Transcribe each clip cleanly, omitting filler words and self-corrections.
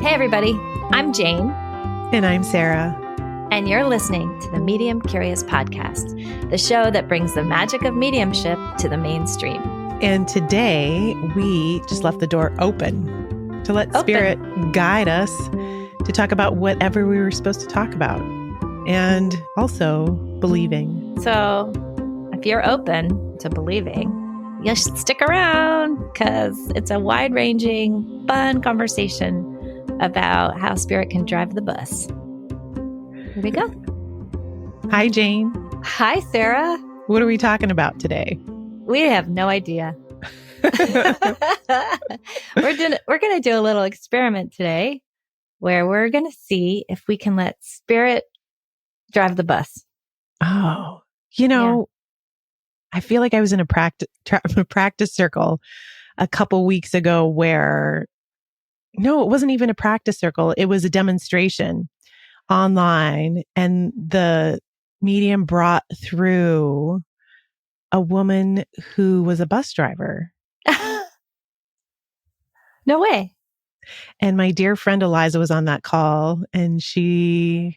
Hey, everybody. I'm Jane. And I'm Sarah. And you're listening to the Medium Curious Podcast, the show that brings the magic of mediumship to the mainstream. And today we just left the door open to let Spirit guide us to talk about whatever we were supposed to talk about, and also believing. So if you're open to believing, you should stick around because it's a wide-ranging, fun conversation about how Spirit can drive the bus. Here we go. Hi, Jane. Hi, Sarah. What are we talking about today? We have no idea. We're going to do a little experiment today where we're going to see if we can let Spirit drive the bus. Oh, I feel like I was in a practice circle a couple weeks ago where, no, it wasn't even a practice circle. It was a demonstration online, and the medium brought through a woman who was a bus driver. No way. And my dear friend Eliza was on that call, and she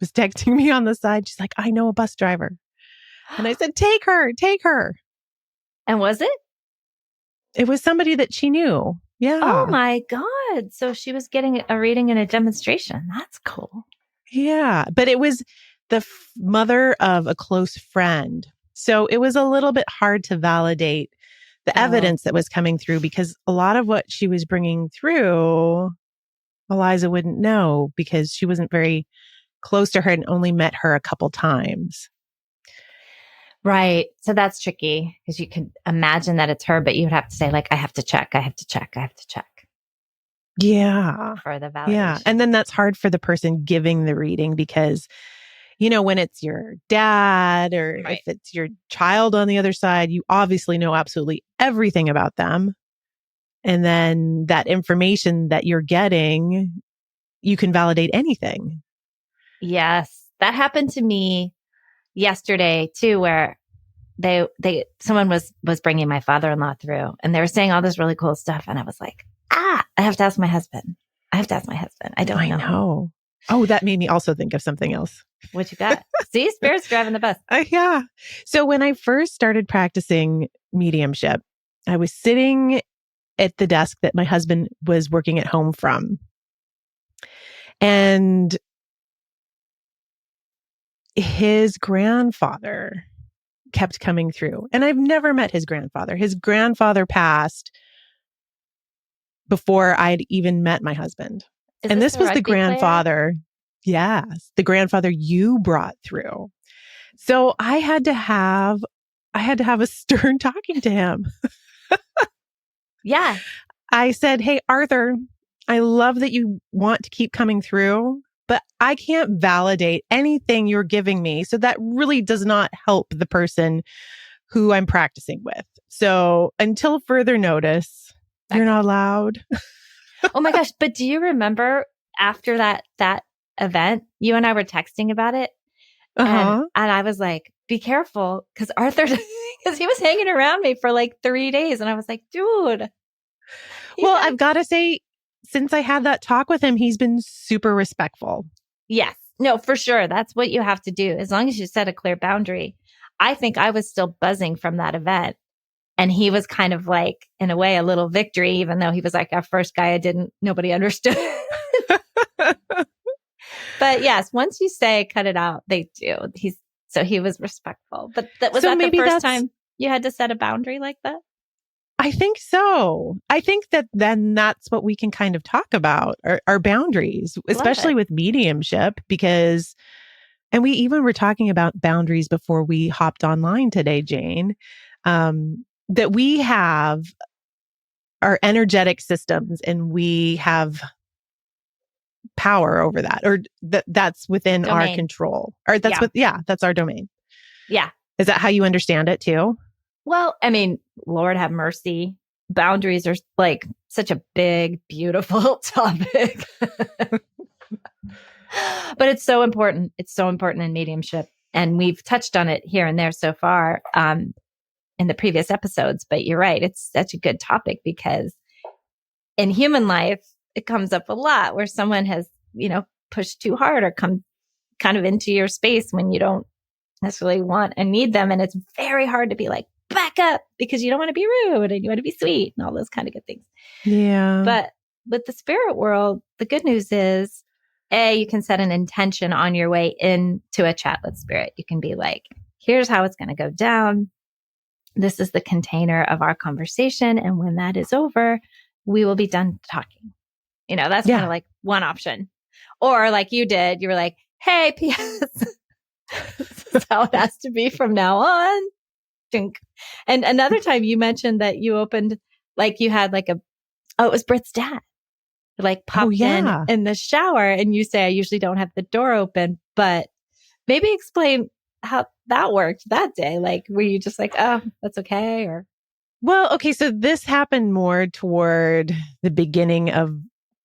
was texting me on the side. She's like, I know a bus driver. And I said, take her. And was it? It was somebody that she knew. Yeah. Oh my God. So she was getting a reading and a demonstration. That's cool. Yeah. But it was the mother of a close friend. So it was a little bit hard to validate the evidence that was coming through, because a lot of what she was bringing through, Eliza wouldn't know because she wasn't very close to her and only met her a couple times. Right. So that's tricky because you could imagine that it's her, but you would have to say, like, I have to check. Yeah. For the validation. Yeah. And then that's hard for the person giving the reading because, when it's your dad or if it's your child on the other side, you obviously know absolutely everything about them. And then that information that you're getting, you can validate anything. Yes. That happened to me yesterday too, where someone was bringing my father-in-law through, and they were saying all this really cool stuff. And I was like, I have to ask my husband. I don't know. Oh, that made me also think of something else. What you got? See, Spirit's driving the bus. Yeah. So when I first started practicing mediumship, I was sitting at the desk that my husband was working at home from. And his grandfather kept coming through. And I've never met his grandfather. His grandfather passed before I'd even met my husband. And this was the grandfather. Yes, the grandfather you brought through. So I had to have a stern talking to him. Yeah. I said, hey, Arthur, I love that you want to keep coming through, but I can't validate anything you're giving me. So that really does not help the person who I'm practicing with. So until further notice, you're not allowed. Oh my gosh. But do you remember after that event, you and I were texting about it? And I was like, be careful, because Arthur, because he was hanging around me for like 3 days. And I was like, dude. Well, I've got to say, since I had that talk with him, he's been super respectful. Yes. No, for sure. That's what you have to do. As long as you set a clear boundary. I think I was still buzzing from that event. And he was kind of like, in a way, a little victory, even though he was like our first guy nobody understood. But yes, once you say cut it out, they do. He was respectful. But was that the first time you had to set a boundary like that? I think so. I think that then that's what we can kind of talk about, our boundaries, especially with mediumship, and we even were talking about boundaries before we hopped online today, Jane, that we have our energetic systems and we have power over that, or that's within domain. Our control, or that's our domain. Yeah. Is that how you understand it too? Well, I mean, Lord have mercy. Boundaries are like such a big, beautiful topic. But it's so important. It's so important in mediumship. And we've touched on it here and there so far in the previous episodes. But you're right. It's such a good topic because in human life, it comes up a lot where someone has, pushed too hard or come kind of into your space when you don't necessarily want and need them. And it's very hard to be like, back up, because you don't want to be rude and you want to be sweet and all those kind of good things. Yeah. But with the spirit world, the good news is, you can set an intention on your way into a chat with spirit. You can be like, here's how it's going to go down. This is the container of our conversation. And when that is over, we will be done talking. That's kind of like one option. Or like you did, you were like, hey, P.S. This is how it has to be from now on. And another time you mentioned that you opened, like you had like it was Britt's dad. Like popped in the shower, and you say, I usually don't have the door open, but maybe explain how that worked that day. Like, were you just like, oh, that's okay? Or, well, okay. So this happened more toward the beginning of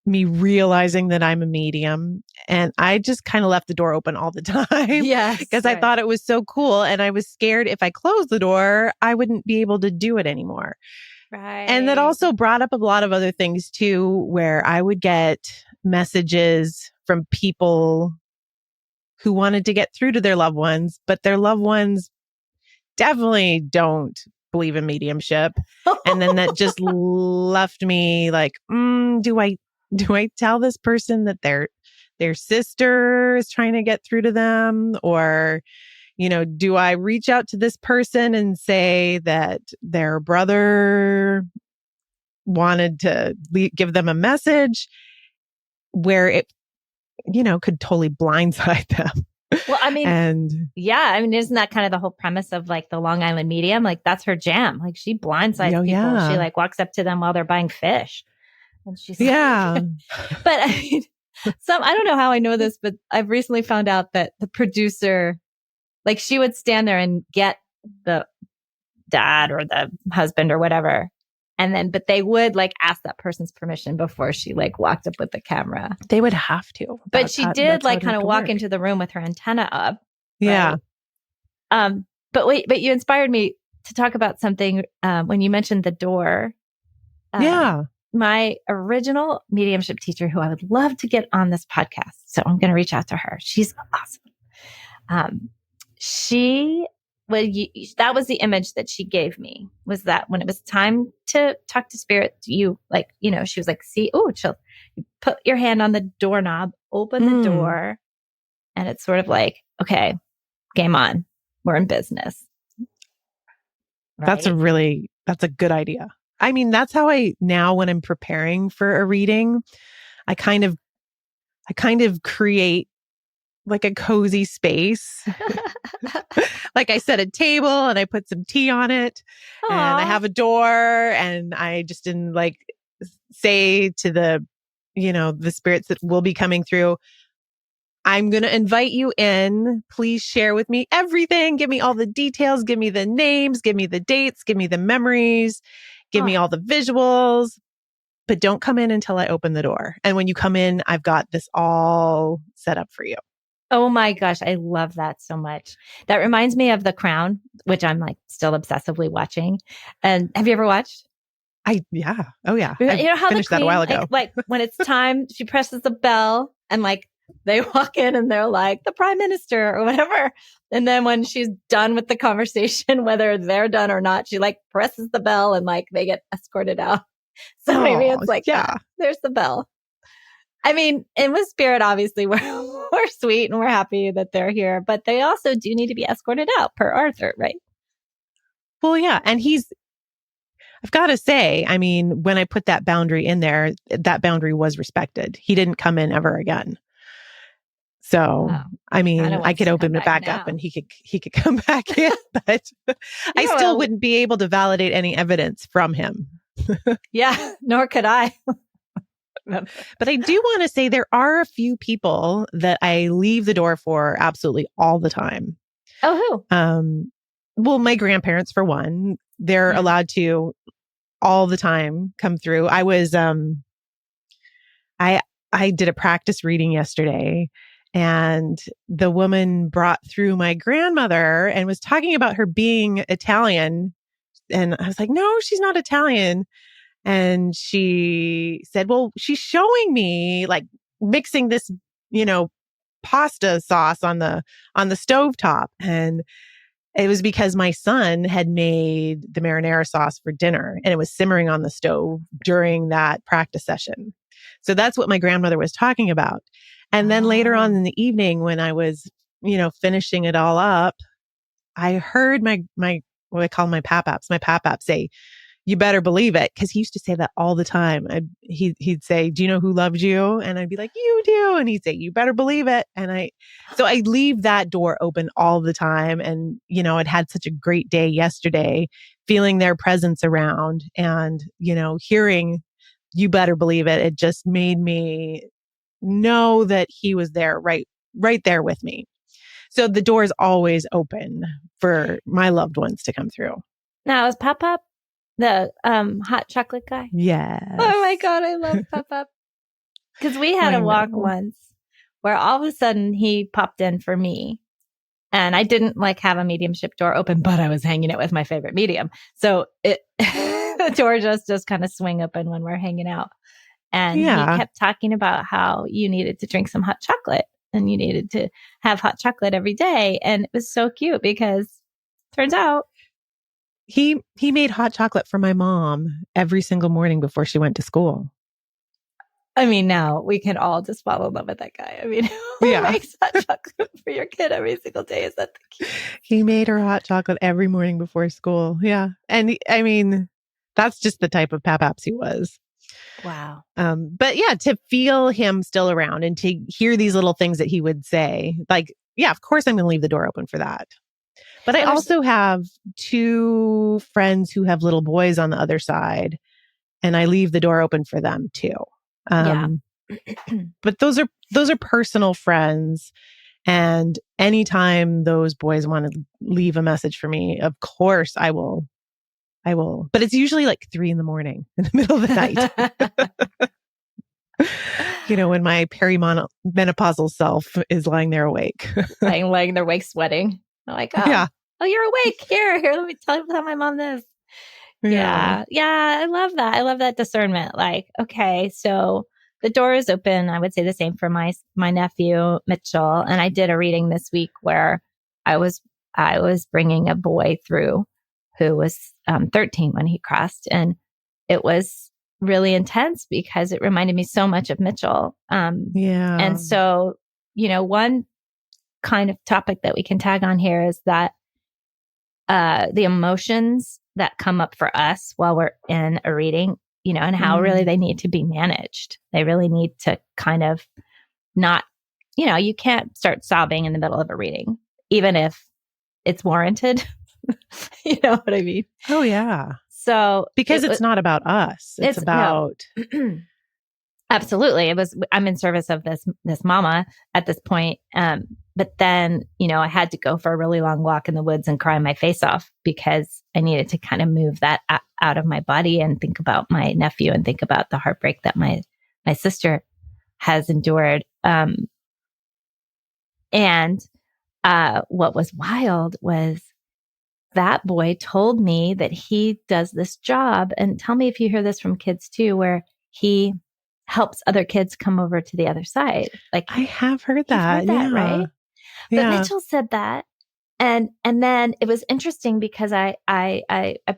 me realizing that I'm a medium, and I just kind of left the door open all the time. Yes, because I thought it was so cool. And I was scared if I closed the door, I wouldn't be able to do it anymore. Right. And that also brought up a lot of other things too, where I would get messages from people who wanted to get through to their loved ones, but their loved ones definitely don't believe in mediumship. And then that just left me like, do I tell this person that their sister is trying to get through to them? Or, do I reach out to this person and say that their brother wanted to give them a message where it, could totally blindside them? Well, I mean, isn't that kind of the whole premise of like the Long Island medium? Like that's her jam. Like she blindsides people. Yeah. She like walks up to them while they're buying fish. And she's like, but I mean, I don't know how I know this, but I've recently found out that the producer, like she would stand there and get the dad or the husband or whatever. And then, but they would like ask that person's permission before she like walked up with the camera. They would have to. But she did like kind of walk into the room with her antenna up. Yeah. Right? But you inspired me to talk about something when you mentioned the door. My original mediumship teacher, who I would love to get on this podcast, so I'm going to reach out to her. She's awesome. That was the image that she gave me, was that when it was time to talk to spirit, she was like, see, chill. You put your hand on the doorknob, open the door, and it's sort of like, okay, game on. We're in business. Right? That's a good idea. I mean, that's how now when I'm preparing for a reading, I kind of create like a cozy space. Like I set a table and I put some tea on it. Aww. And I have a door, and I just didn't like say to the spirits that will be coming through, I'm going to invite you in. Please share with me everything. Give me all the details. Give me the names. Give me the dates. Give me the memories. Give me all the visuals, but don't come in until I open the door. And when you come in, I've got this all set up for you. Oh my gosh. I love that so much. That reminds me of The Crown, which I'm like still obsessively watching. And have you ever watched? Yeah. Oh yeah. You know how finished that a while ago. Like when it's time, she presses the bell and like they walk in and they're like the prime minister or whatever. And then when she's done with the conversation, whether they're done or not, she like presses the bell and like they get escorted out. So maybe it's like, there's the bell. I mean, and with spirit, obviously we're sweet and we're happy that they're here, but they also do need to be escorted out per Arthur, right? Well, yeah. And I've got to say, I mean, when I put that boundary in there, that boundary was respected. He didn't come in ever again. So, I mean, I could open it back up and he could come back in, but I still wouldn't be able to validate any evidence from him. Yeah, nor could I. But I do want to say there are a few people that I leave the door for absolutely all the time. Oh, who? Well, my grandparents, for one, they're allowed to all the time come through. I was, I did a practice reading yesterday, and the woman brought through my grandmother and was talking about her being Italian. And I was like, no, she's not Italian. And she said, well, she's showing me like mixing this, pasta sauce on the stovetop. And it was because my son had made the marinara sauce for dinner and it was simmering on the stove during that practice session. So that's what my grandmother was talking about. And then later on in the evening, when I was, finishing it all up, I heard my what I call my pap say, "You better believe it," because he used to say that all the time. He'd say, "Do you know who loves you?" And I'd be like, "You do," and he'd say, "You better believe it." And so I leave that door open all the time. And I'd had such a great day yesterday, feeling their presence around, and hearing "You better believe it." It just made me know that he was there, right there with me. So the door is always open for my loved ones to come through. Now, is Pop Up the hot chocolate guy? Yes. Oh my God, I love Pop Up. Because we had a walk once where all of a sudden he popped in for me. And I didn't have a mediumship door open, but I was hanging out with my favorite medium. So the door just kind of swing open when we're hanging out. And he kept talking about how you needed to drink some hot chocolate and you needed to have hot chocolate every day. And it was so cute because turns out he made hot chocolate for my mom every single morning before she went to school. I mean, now we can all just fall in love with that guy. I mean, who makes hot chocolate for your kid every single day? Is that the key? He made her hot chocolate every morning before school. Yeah. And I mean, that's just the type of papaps he was. Wow. But yeah, to feel him still around and to hear these little things that he would say, of course I'm going to leave the door open for that. But I also have 2 friends who have little boys on the other side, and I leave the door open for them too. But those are personal friends. And anytime those boys want to leave a message for me, of course I will. But it's usually 3 a.m. in the middle of the night. When my perimenopausal self is lying there awake. lying there awake, sweating. I'm like, oh, you're awake. Here, let me tell my mom this. Yeah. I love that. I love that discernment. Okay, so the door is open. I would say the same for my nephew, Mitchell. And I did a reading this week where I was bringing a boy through who was 13 when he crossed. And it was really intense because it reminded me so much of Mitchell. And so, one kind of topic that we can tag on here is that the emotions that come up for us while we're in a reading, and how really they need to be managed. They really need to kind of not, you can't start sobbing in the middle of a reading, even if it's warranted. You know what I mean? Oh, yeah. So because it's not about us. It's about... No. Absolutely. I'm in service of this mama at this point. But then, I had to go for a really long walk in the woods and cry my face off because I needed to kind of move that out of my body and think about my nephew and think about the heartbreak that my sister has endured. And what was wild was that boy told me that he does this job, and tell me if you hear this from kids too, where he helps other kids come over to the other side. I have heard that. Heard that, right? But Mitchell said that. And then it was interesting because I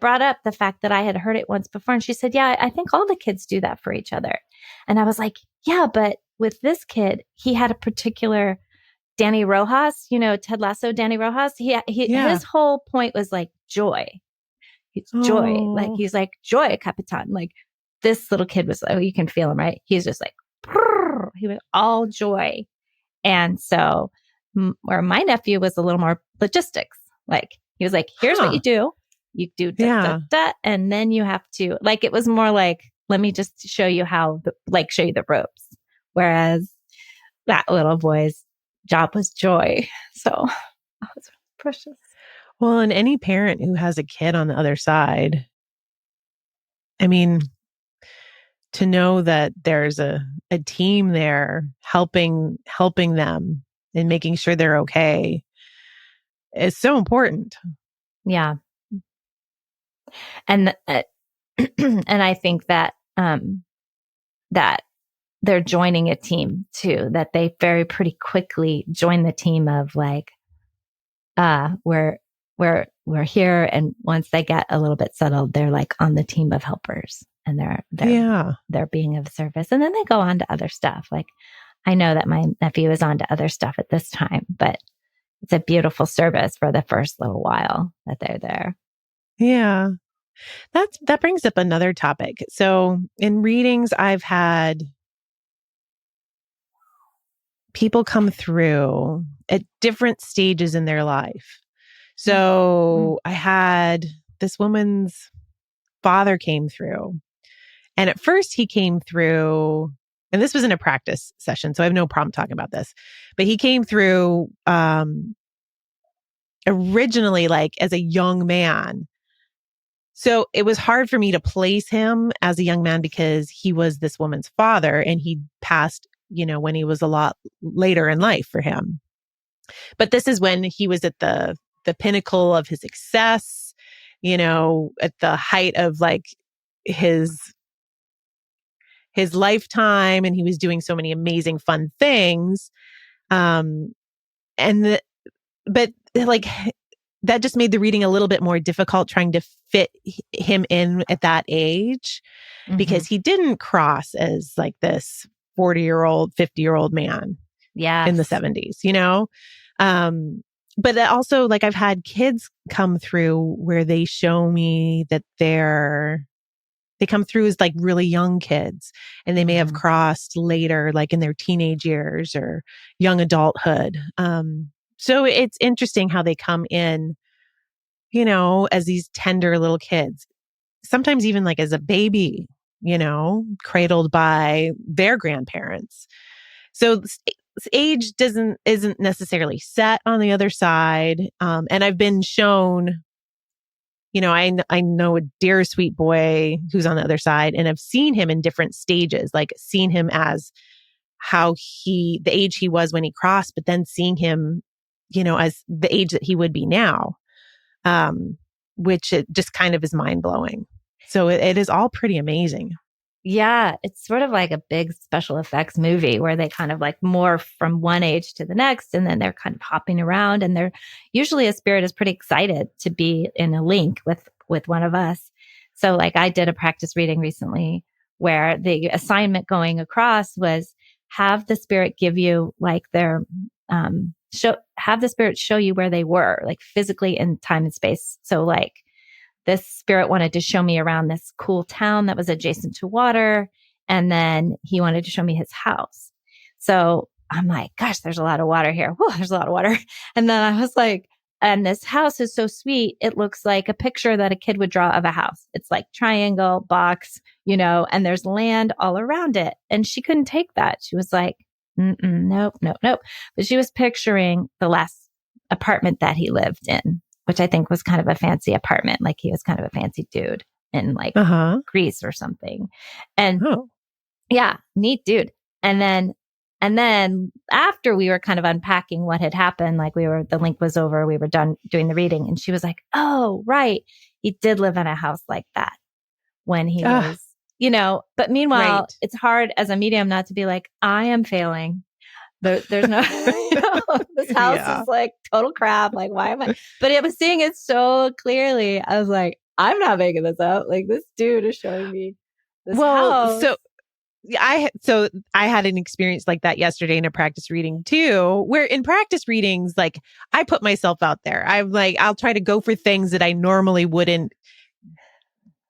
brought up the fact that I had heard it once before. And she said, yeah, I think all the kids do that for each other. And I was like, yeah, but with this kid, he had a particular Danny Rojas, Ted Lasso, Danny Rojas. His whole point was joy. It's joy. He's like, joy, Capitan. This little kid was, you can feel him, right? He's just he was all joy. And so where my nephew was a little more logistics, he was here's what you do. You do da, and then you have to, it was more let me just show you how, show you the ropes. Whereas that little boy's job was joy. So that was precious. Well, and any parent who has a kid on the other side, I mean, to know that there's a team there helping them and making sure they're okay is so important. Yeah. And And I think that, that they're joining a team too, that they very pretty quickly join the team of like, we're here. And once they get a little bit settled, they're like on the team of helpers and they're being of service. And then they go on to other stuff. Like I know that my nephew is on to other stuff at this time, but it's a beautiful service for the first little while that they're there. Yeah. That brings up another topic. So in readings, I've had people come through at different stages in their life. So I had this woman's father came through, and at first he came through, and this was in a practice session, so I have no problem talking about this, but he came through, originally like as a young man. So it was hard for me to place him as a young man because he was this woman's father and he passed, when he was a lot later in life for him. But this is when he was at the pinnacle of his success, at the height of like his lifetime, and he was doing so many amazing fun things. But like that just made the reading a little bit more difficult trying to fit him in at that age, because he didn't cross as like this 40-year-old, 50-year-old man in the 70s, but also like I've had kids come through where they show me that they come through as like really young kids, and they may have crossed later, like in their teenage years or young adulthood. So it's interesting how they come in, as these tender little kids, sometimes even like as a baby, cradled by their grandparents. So age isn't necessarily set on the other side. And I've been shown, I know a dear sweet boy who's on the other side, and I've seen him in different stages, like seen him as the age he was when he crossed, but then seeing him, as the age that he would be now, which it just kind of is mind blowing. So it is all pretty amazing. Yeah, it's sort of like a big special effects movie where they kind of like morph from one age to the next, and then they're kind of hopping around, and they're usually a spirit is pretty excited to be in a link with one of us. So like I did a practice reading recently where the assignment going across was have the spirit give you like their have the spirit show you where they were, like physically in time and space. So like this spirit wanted to show me around this cool town that was adjacent to water. And then he wanted to show me his house. So I'm like, gosh, there's a lot of water here. Whoa, there's a lot of water. And then I was like, and this house is so sweet. It looks like a picture that a kid would draw of a house. It's like triangle, box, and there's land all around it. And she couldn't take that. She was like, nope. But she was picturing the last apartment that he lived in, which I think was kind of a fancy apartment. Like he was kind of a fancy dude in like Greece or something. And yeah, neat dude. And then after we were kind of unpacking what had happened, like the link was over, we were done doing the reading. And she was like, oh, right. He did live in a house like that when he was, but meanwhile, It's hard as a medium not to be like, I am failing. There's no, this house is like total crap. Like, why am I? But I was seeing it so clearly. I was like, I'm not making this up. Like, this dude is showing me this house. So I had an experience like that yesterday in a practice reading too, where in practice readings, like I put myself out there. I'm like, I'll try to go for things that I normally wouldn't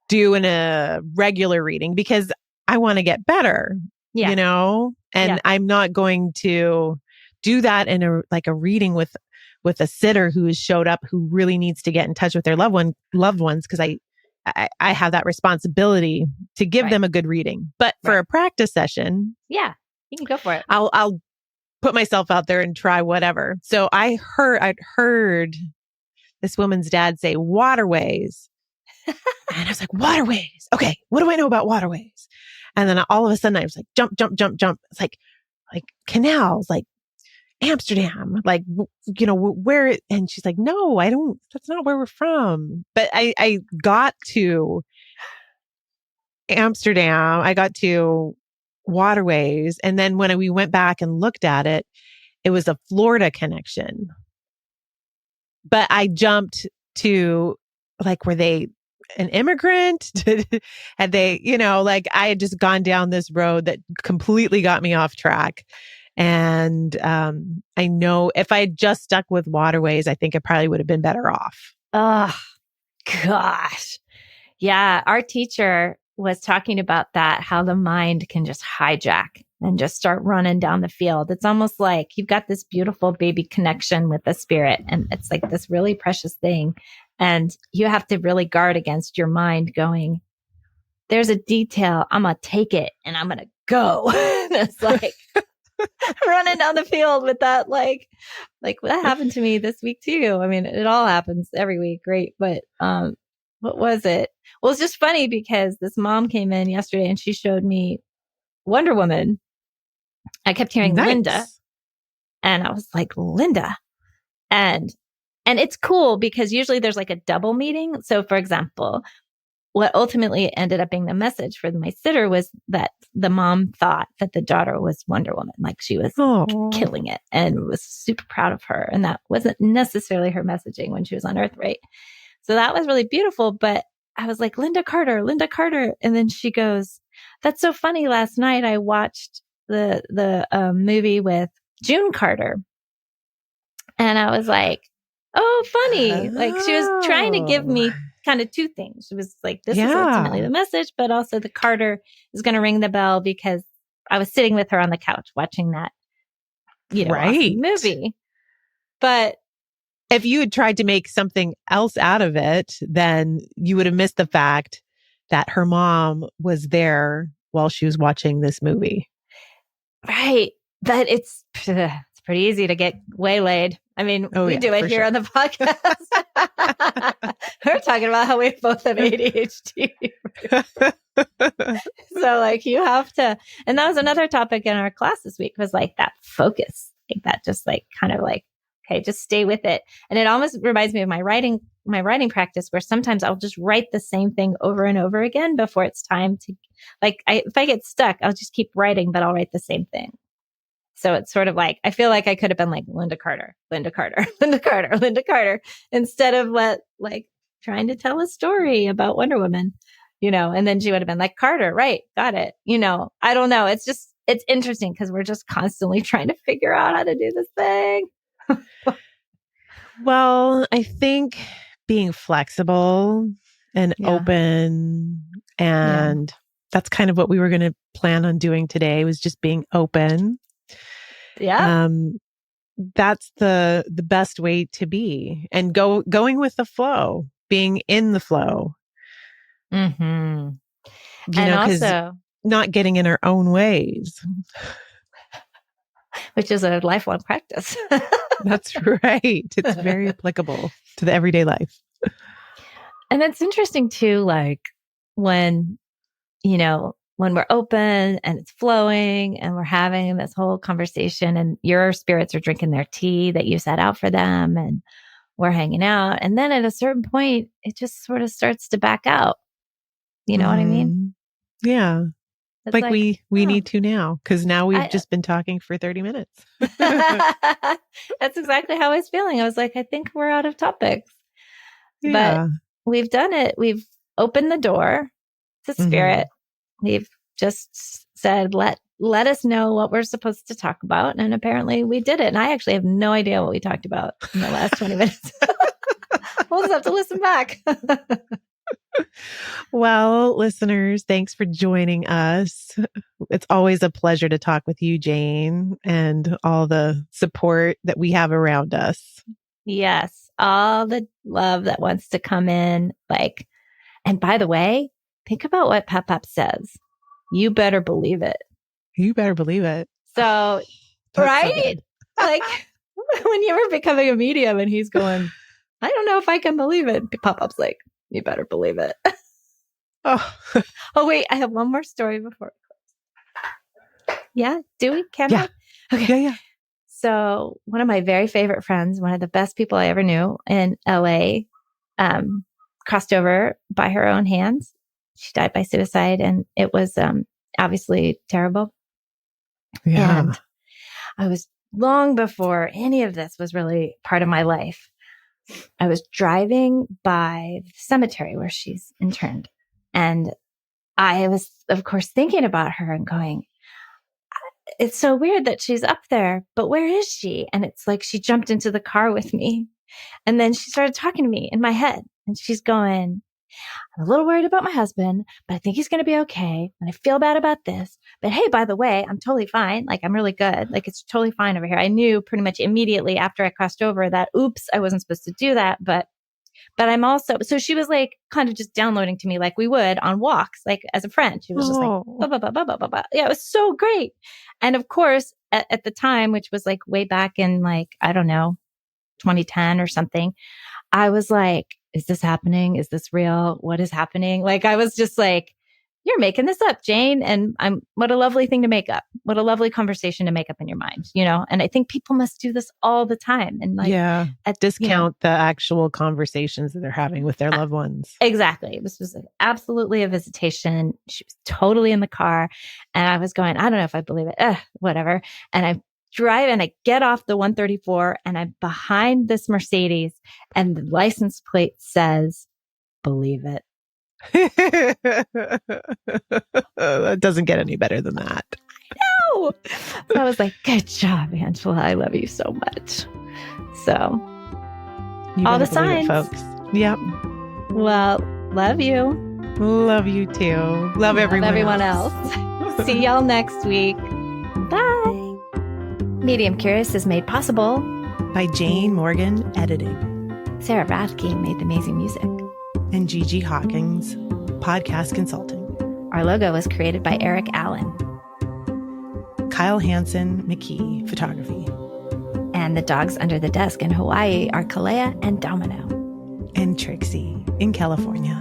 do in a regular reading because I want to get better, and I'm not going to do that in a reading with a sitter who has showed up who really needs to get in touch with their loved ones. Cause I have that responsibility to give them a good reading, but for a practice session, you can go for it. I'll put myself out there and try whatever. So I'd heard this woman's dad say waterways. And I was like, waterways. Okay. What do I know about waterways? And then all of a sudden I was like, jump. It's like canals, like Amsterdam, like, where, and she's like, no, that's not where we're from. But I got to Amsterdam, I got to Waterways. And then when we went back and looked at it, it was a Florida connection. But I jumped to like, were they an immigrant? Had they, like I had just gone down this road that completely got me off track. And I know if I had just stuck with Waterways, I think I probably would have been better off. Oh, gosh. Yeah. Our teacher was talking about that, how the mind can just hijack and just start running down the field. It's almost like you've got this beautiful baby connection with the spirit, and it's like this really precious thing. And you have to really guard against your mind going, there's a detail. I'm going to take it and I'm going to go. And it's like running down the field with that, like that happened to me this week too. I mean, it all happens every week. Great. But, what was it? Well, it's just funny because this mom came in yesterday and she showed me Wonder Woman. I kept hearing Nice. Linda, and I was like, Linda. And it's cool because usually there's like a double meeting. So for example, what ultimately ended up being the message for my sitter was that the mom thought that the daughter was Wonder Woman, like she was killing it and was super proud of her. And that wasn't necessarily her messaging when she was on Earth, right? So that was really beautiful. But I was like, Linda Carter. And then she goes, that's so funny. Last night I watched the movie with June Carter. And I was like, oh, funny. Like she was trying to give me kind of two things. She was like, this is ultimately the message, but also the Carter is going to ring the bell because I was sitting with her on the couch watching that, awesome movie. But if you had tried to make something else out of it, then you would have missed the fact that her mom was there while she was watching this movie. Right. But it's pretty easy to get waylaid. I mean, we do it here on the podcast. We're talking about how we both have ADHD. So like you have to, and that was another topic in our class this week was like that focus, like that just like kind of like, okay, just stay with it. And it almost reminds me of my writing practice where sometimes I'll just write the same thing over and over again before it's time to if I get stuck, I'll just keep writing, but I'll write the same thing. So it's sort of like, I feel like I could have been like Linda Carter, instead of trying to tell a story about Wonder Woman, and then she would have been like Carter. Right. Got it. I don't know. It's interesting because we're just constantly trying to figure out how to do this thing. Well, I think being flexible and open, and that's kind of what we were going to plan on doing today, was just being open. Yeah. That's the best way to be, and going with the flow, being in the flow. Mm-hmm. And also not getting in our own ways. Which is a lifelong practice. That's right. It's very applicable to the everyday life. And it's interesting too, like when we're open and it's flowing and we're having this whole conversation and your spirits are drinking their tea that you set out for them and we're hanging out. And then at a certain point, it just sort of starts to back out. You know what I mean? Yeah. It's like we need to now, because now we've just been talking for 30 minutes. That's exactly how I was feeling. I was like, I think we're out of topics. Yeah. But we've done it. We've opened the door to spirit. We've just said, let us know what we're supposed to talk about. And apparently we did it. And I actually have no idea what we talked about in the last 20 minutes. We'll just have to listen back. Well, listeners, thanks for joining us. It's always a pleasure to talk with you, Jane, and all the support that we have around us. Yes. All the love that wants to come in. And by the way, think about what Pep says. You better believe it. You better believe it. So, right? So when you were becoming a medium and he's going, I don't know if I can believe it. Pop-Up's like, you better believe it. Oh, wait. I have one more story before. Yeah. Do we? Can I? Okay. Yeah. So one of my very favorite friends, one of the best people I ever knew in LA, crossed over by her own hands. she died by suicide, and it was obviously terrible. Yeah. And I was, long before any of this was really part of my life, I was driving by the cemetery where she's interned. And I was, of course, thinking about her and going, it's so weird that she's up there, but where is she? And it's like she jumped into the car with me. And then she started talking to me in my head. And she's going, I'm a little worried about my husband, but I think he's going to be okay. And I feel bad about this. But hey, by the way, I'm totally fine. Like, I'm really good. Like, it's totally fine over here. I knew pretty much immediately after I crossed over that, oops, I wasn't supposed to do that. But I'm also, so she was like kind of just downloading to me like we would on walks, like as a friend. She was just like, blah, blah, blah, blah, blah, blah, blah. Yeah, it was so great. And of course, at the time, which was like way back in like, I don't know, 2010 or something, I was like, is this happening? Is this real? What is happening? Like, I was just like, you're making this up, Jane. And what a lovely thing to make up. What a lovely conversation to make up in your mind, you know? And I think people must do this all the time. And like, discount the actual conversations that they're having with their loved ones. Exactly. This was absolutely a visitation. She was totally in the car. And I was going, I don't know if I believe it. Whatever. And I drive and I get off the 134 and I'm behind this Mercedes and the license plate says, believe it. That doesn't get any better than that. I know. So I was like, good job, Angela. I love you so much. So all the signs, folks. Yep. Well, love you. Love you too. Love everyone else. See y'all next week. Bye. Medium Curious is made possible by Jane Morgan Editing. Sarah Rathke made the amazing music. And Gigi Hawkins, Podcast Consulting. Our logo was created by Eric Allen. Kyle Hansen McKee, Photography. And the dogs under the desk in Hawaii are Kalea and Domino. And Trixie in California.